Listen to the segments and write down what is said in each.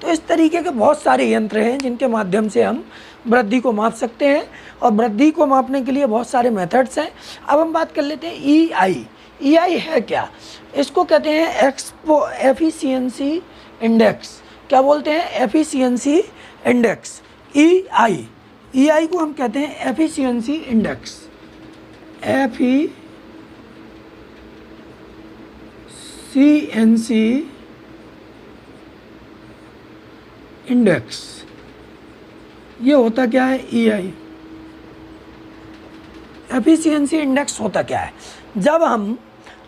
तो इस तरीके के बहुत सारे यंत्र हैं जिनके माध्यम से हम वृद्धि को माप सकते हैं, और वृद्धि को मापने के लिए बहुत सारे मेथड्स हैं। अब हम बात कर लेते हैं EI। EI है क्या? इसको कहते हैं एफिशिएंसी इंडेक्स। क्या बोलते हैं? Efficiency index, EI। EI को हम कहते हैं एफिशिएंसी इंडेक्स, एफिशिएंसी इंडेक्स। ये होता क्या है? EI एफिशिएंसी इंडेक्स होता क्या है? जब हम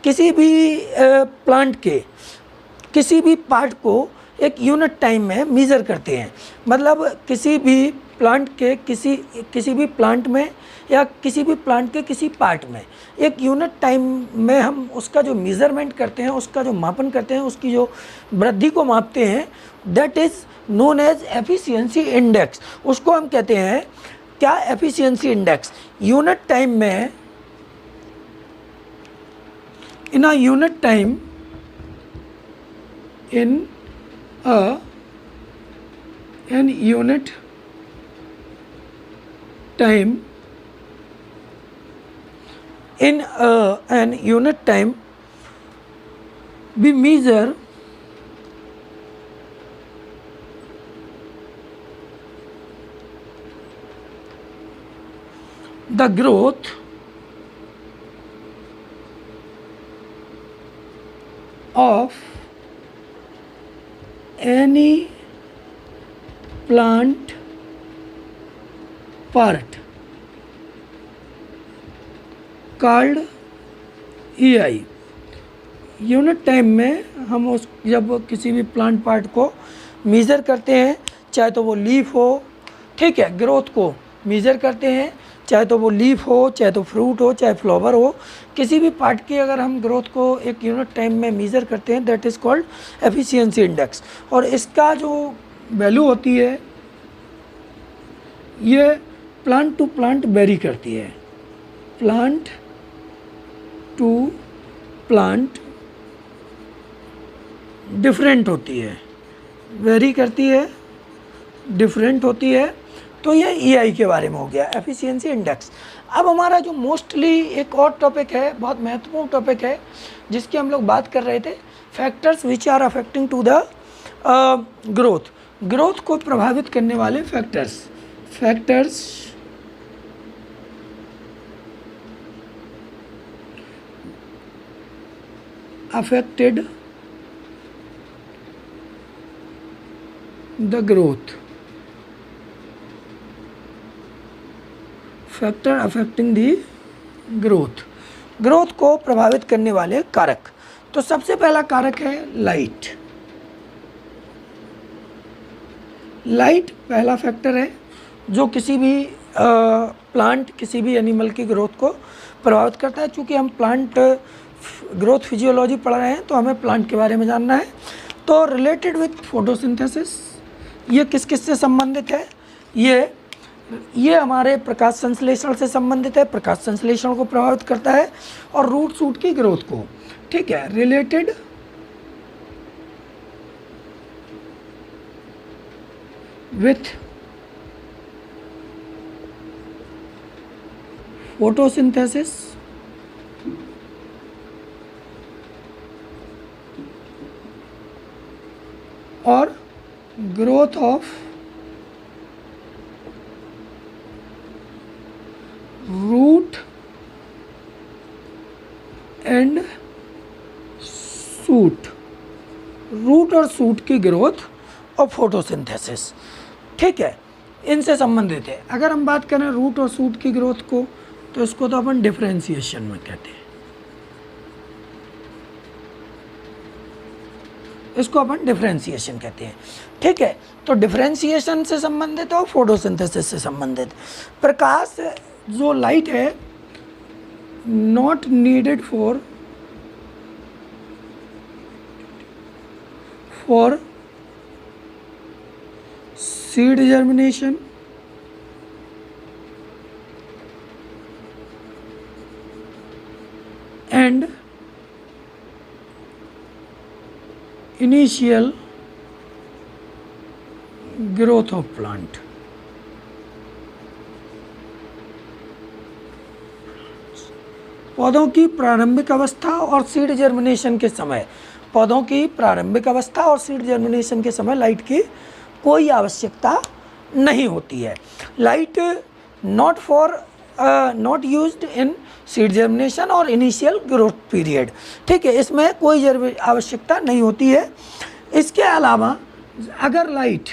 किसी भी प्लांट के किसी भी पार्ट को एक यूनिट टाइम में मेज़र करते हैं, मतलब किसी भी प्लांट के किसी भी प्लांट में या किसी भी प्लांट के किसी पार्ट में एक यूनिट टाइम में हम उसका जो मेज़रमेंट करते हैं, उसका जो मापन करते हैं, उसकी जो वृद्धि को मापते हैं, that is known as efficiency index. उसको हम कहते हैं क्या? Efficiency index. यूनिट टाइम में, in a unit time, in an unit time, in an unit time we measure the growth of any plant part called EI। Unit time में हम जब किसी भी प्लांट पार्ट को मेज़र करते हैं, चाहे तो वो लीफ हो, ठीक है, ग्रोथ को मेज़र करते हैं, चाहे तो वो लीफ हो, चाहे तो फ्रूट हो, चाहे फ्लावर हो, किसी भी पार्ट की अगर हम ग्रोथ को एक यूनिट टाइम में मेज़र करते हैं, that is called efficiency index. और इसका जो वैल्यू होती है ये प्लांट टू प्लांट वेरी करती है, प्लांट टू प्लांट डिफरेंट होती है, वेरी करती है, डिफरेंट होती है। तो ये EI के बारे में हो गया, एफिशिएंसी इंडेक्स। अब हमारा जो मोस्टली एक और टॉपिक है, बहुत महत्वपूर्ण टॉपिक है, जिसकी हम लोग बात कर रहे थे, factors which are affecting to the growth. Growth को प्रभावित करने वाले factors affected the growth, factor affecting the growth को प्रभावित करने वाले कारक। तो सबसे पहला कारक है लाइट। लाइट पहला फैक्टर है जो किसी भी प्लांट, किसी भी एनिमल की ग्रोथ को प्रभावित करता है। चूँकि हम प्लांट ग्रोथ फिजियोलॉजी पढ़ रहे हैं तो हमें प्लांट के बारे में जानना है। तो रिलेटेड विथ फोटोसिंथेसिस, ये किस किस से संबंधित है? ये हमारे प्रकाश संश्लेषण से संबंधित है, प्रकाश संश्लेषण को प्रभावित करता है, और रूट शूट की ग्रोथ को, ठीक है, रिलेटेड विथ फोटोसिंथेसिस और growth of root and shoot, root और सूट की ग्रोथ और फोटोसिंथेसिस, ठीक है, इनसे संबंधित है। अगर हम बात करें रूट और सूट की ग्रोथ को, तो इसको तो अपन डिफरेंशिएशन में कहते हैं, इसको अपन डिफरेंशिएशन कहते हैं, ठीक है। तो डिफरेंशिएशन से संबंधित और फोटोसिंथेसिस से संबंधित। प्रकाश जो लाइट है, not needed for seed germination and initial growth of plant. पौधों की प्रारंभिक अवस्था और सीड जर्मिनेशन के समय, पौधों की प्रारंभिक अवस्था और सीड जर्मिनेशन के समय लाइट की कोई आवश्यकता नहीं होती है। Light not used in seed germination और इनिशियल ग्रोथ पीरियड। ठीक है, इसमें कोई आवश्यकता नहीं होती है। इसके अलावा अगर लाइट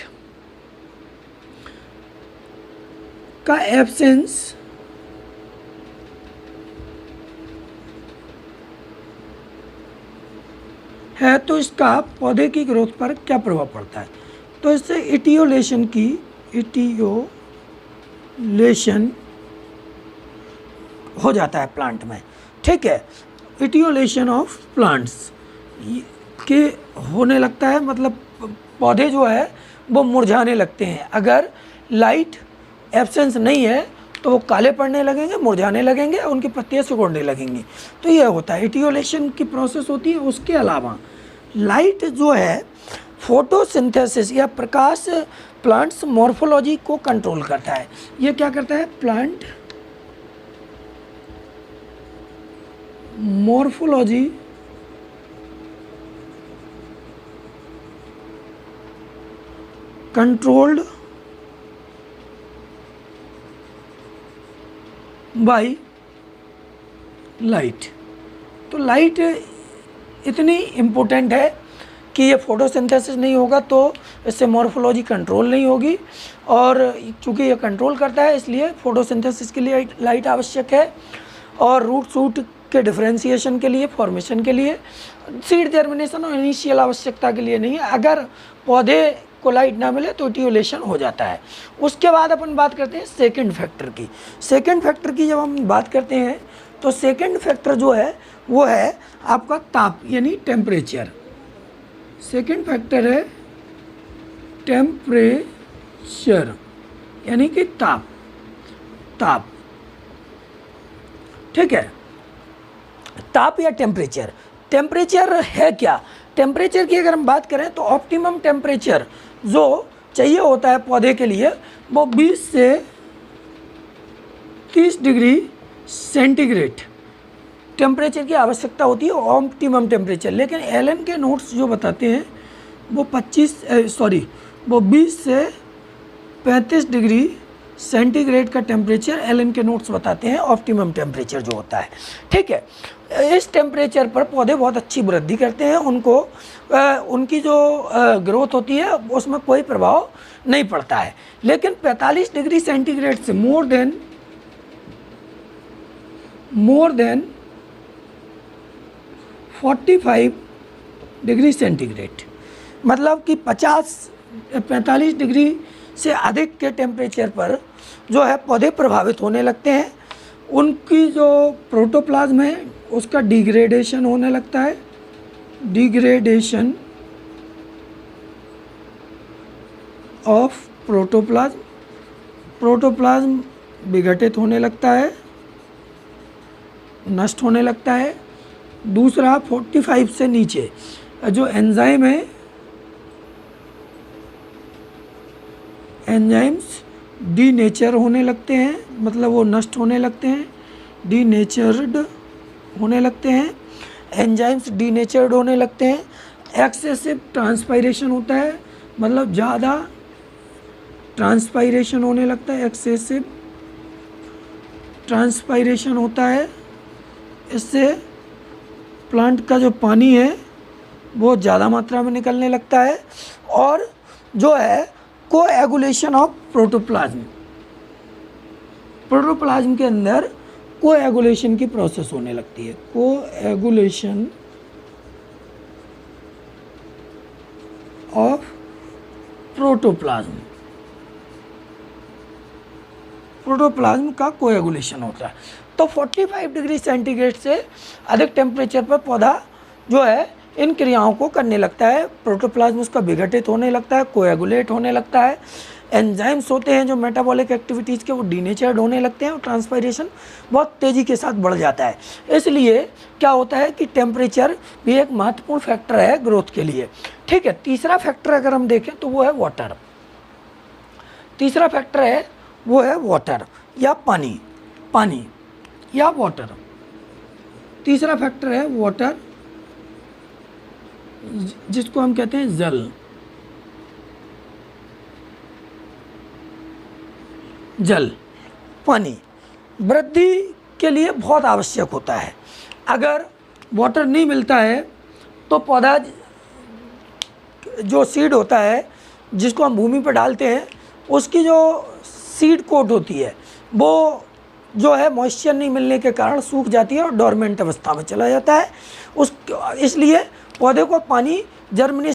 का एब्सेंस है तो इसका पौधे की ग्रोथ पर क्या प्रभाव पड़ता है? तो इससे इटियोलेशन हो जाता है प्लांट में। ठीक है, इटियोलेशन ऑफ प्लांट्स के होने लगता है, मतलब पौधे जो है वो मुरझाने लगते हैं। अगर लाइट एब्सेंस नहीं है तो वो काले पड़ने लगेंगे, मुरझाने लगेंगे, उनकी पत्तियां सिकुड़ने लगेंगी। तो ये होता है, इटियोलेशन की प्रोसेस होती है। उसके अलावा लाइट जो है फोटोसिंथेसिस या प्रकाश प्लांट्स मॉर्फोलॉजी को कंट्रोल करता है। ये क्या करता है? Plant morphology controlled by light. तो लाइट इतनी इम्पोर्टेंट है कि ये फोटोसिंथेसिस नहीं होगा तो इससे मॉर्फोलॉजी कंट्रोल नहीं होगी, और चूँकि ये कंट्रोल करता है इसलिए फोटोसिंथेसिस के लिए लाइट आवश्यक है, और रूट शूट के डिफरेंशिएशन के लिए, फॉर्मेशन के लिए, सीड जर्मिनेशन और इनिशियल आवश्यकता के लिए नहीं है। अगर पौधे को लाइट ना मिले तो इटियोलेशन हो जाता है। उसके बाद अपन बात करते हैं सेकंड फैक्टर की। सेकंड फैक्टर की जब हम बात करते हैं तो सेकंड फैक्टर जो है वो है आपका ताप यानी टेम्परेचर। सेकंड फैक्टर है टेम्परेचर यानी कि ताप। ठीक है, ताप या टेम्परेचर। टेम्परेचर है क्या? टेम्परेचर की अगर हम बात करें तो ऑप्टिमम टेम्परेचर जो चाहिए होता है पौधे के लिए वो 20 से 30 डिग्री सेंटीग्रेड टेम्परेचर की आवश्यकता होती है, ऑप्टिमम टेम्परेचर। लेकिन एलन के नोट्स जो बताते हैं वो 20 से 35 डिग्री सेंटीग्रेड का टेम्परेचर एलन के नोट्स बताते हैं ऑप्टिमम टेम्परेचर जो होता है। ठीक है, इस टेम्परेचर पर पौधे बहुत अच्छी वृद्धि करते हैं, उनको उनकी जो ग्रोथ होती है उसमें कोई प्रभाव नहीं पड़ता है। लेकिन 45 डिग्री सेंटीग्रेड से मोर देन 45 डिग्री सेंटीग्रेड, मतलब कि 45 डिग्री से अधिक के टेम्परेचर पर जो है पौधे प्रभावित होने लगते हैं। उनकी जो प्रोटोप्लाज्म है उसका डिग्रेडेशन होने लगता है, डिग्रेडेशन ऑफ प्रोटोप्लाज्म विघटित होने लगता है, नष्ट होने लगता है। दूसरा 45 से नीचे जो एंजाइम है, एंजाइम्स डीनेचर होने लगते हैं, मतलब वो नष्ट होने लगते हैं, डीनेचर्ड होने लगते हैं, एंजाइम्स डीनेचर्ड होने लगते हैं। एक्सेसिव ट्रांसपायरेशन होता है, मतलब ज़्यादा ट्रांसपायरेशन होने लगता है, एक्सेसिव ट्रांसपायरेशन होता है। इससे प्लांट का जो पानी है वो ज़्यादा मात्रा में निकलने लगता है, और जो है कोएगुलेशन ऑफ प्रोटोप्लाज्म के अंदर कोएगुलेशन की प्रोसेस होने लगती है, कोएगुलेशन ऑफ प्रोटोप्लाज्म का कोएगुलेशन होता है। तो 45 डिग्री सेंटीग्रेड से अधिक टेम्परेचर पर पौधा जो है इन क्रियाओं को करने लगता है, प्रोटोप्लाज्म उसका विघटित होने लगता है, कोएगुलेट होने लगता है। एंजाइम्स होते हैं जो मेटाबॉलिक एक्टिविटीज़ के, वो डीनेचर्ड होने लगते हैं और ट्रांसपायरेशन बहुत तेज़ी के साथ बढ़ जाता है। इसलिए क्या होता है कि टेम्परेचर भी एक महत्वपूर्ण फैक्टर है ग्रोथ के लिए। ठीक है, तीसरा फैक्टर अगर हम देखें तो वो है वाटर। तीसरा फैक्टर है वो है वाटर या पानी, पानी या वाटर। तीसरा फैक्टर है वाटर, जिसको हम कहते हैं जल। जल, पानी वृद्धि के लिए बहुत आवश्यक होता है। अगर वाटर नहीं मिलता है तो पौधा जो सीड होता है जिसको हम भूमि पर डालते हैं, उसकी जो सीड कोट होती है वो जो है मॉइस्चर नहीं मिलने के कारण सूख जाती है और डोरमेंट अवस्था में चला जाता है। इसलिए पौधे को पानी जर्मिनेशन